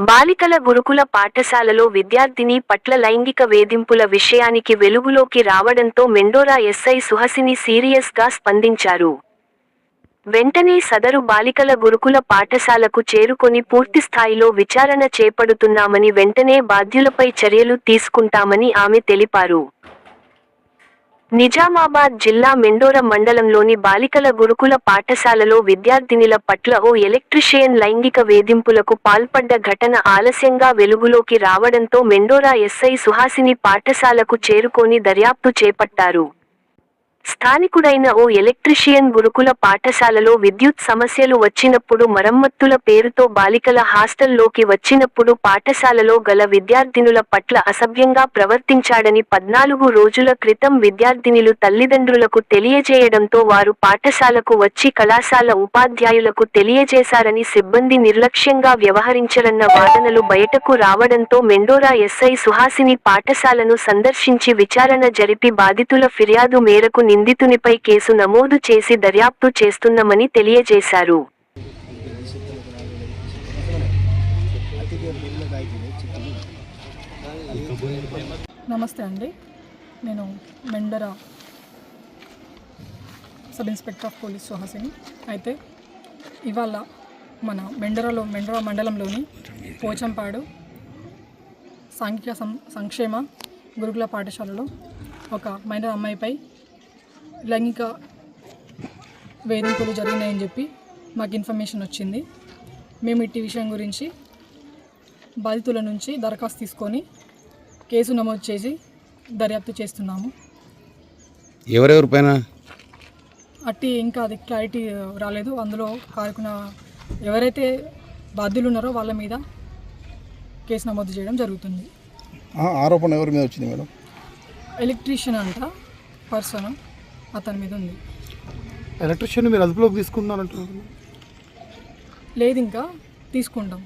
బాలికల గురుకుల పాఠశాలలో విద్యార్థిని పట్ల లైంగిక వేధింపుల విషయానికి వెలుగులోకి రావడంతో మెండోరా ఎస్ఐ సుహాసిని సీరియస్ గా స్పందించారు. వెంటనే సదరు బాలికల గురుకుల పాఠశాలకు చేరుకొని పూర్తిస్థాయిలో విచారణ చేపడుతున్నామని, వెంటనే బాధ్యులపై చర్యలు తీసుకుంటామని ఆమె తెలిపారు. నిజామాబాద్ జిల్లా మెండోరా మండలంలోని బాలికల గురుకుల పాఠశాలలో విద్యార్థినిల పట్ల ఓ ఎలక్ట్రీషియన్ లైంగిక వేధింపులకు పాల్పడ్డ ఘటన ఆలస్యంగా వెలుగులోకి రావడంతో మెండోరా ఎస్ఐ సుహాసిని పాఠశాలకు చేరుకొని దర్యాప్తు చేపట్టారు. స్థానికుడైన ఓ ఎలక్ట్రీషియన్ గురుకుల పాఠశాలలో విద్యుత్ సమస్యలు వచ్చినప్పుడు మరమ్మతుల పేరుతో బాలికల హాస్టల్లోకి వచ్చినప్పుడు పాఠశాలలో గల విద్యార్థినుల పట్ల అసభ్యంగా ప్రవర్తించాడని 14 రోజుల క్రితం విద్యార్థినిలు తల్లిదండ్రులకు తెలియజేయడంతో వారు పాఠశాలకు వచ్చి కళాశాల ఉపాధ్యాయులకు తెలియజేశారని, సిబ్బంది నిర్లక్ష్యంగా వ్యవహరించారన్న వాదనలు బయటకు రావడంతో మెండోరా ఎస్ఐ సుహాసిని పాఠశాలను సందర్శించి విచారణ జరిపి బాధితుల ఫిర్యాదు మేరకు నిందితునిపై కేసు నమోదు చేసి దర్యాప్తు చేస్తున్నామని తెలియజేశారు. నమస్తే అండి, నేను Mendora sub inspector of police Suhasini. అయితే ఇవాళ మన మెండోరా మండలంలోని పోచంపాడు సాంఘిక సంక్షేమ గురుకుల పాఠశాలలో ఒక మైనర్ అమ్మాయిపై లైంగిక వేధింపులు జరిగినాయని చెప్పి మాకు ఇన్ఫర్మేషన్ వచ్చింది. మేము ఇట్టి విషయం గురించి బాధితుల నుంచి దరఖాస్తు తీసుకొని కేసు నమోదు చేసి దర్యాప్తు చేస్తున్నాము. ఎవరెవరి పైన ఇంకా అది క్లారిటీ రాలేదు. అందులో కారుకున్న ఎవరైతే బాధ్యులు ఉన్నారో వాళ్ళ మీద కేసు నమోదు చేయడం జరుగుతుంది. ఆరోపణ ఎవరి మీద వచ్చింది మేడం? ఎలక్ట్రీషియన్ అంట పర్సన్, అతని మీద ఉంది. ఎలక్ట్రీషియన్ మీరు అదుపులోకి తీసుకున్నారంటారు? లేదు, ఇంకా తీసుకుంటాం.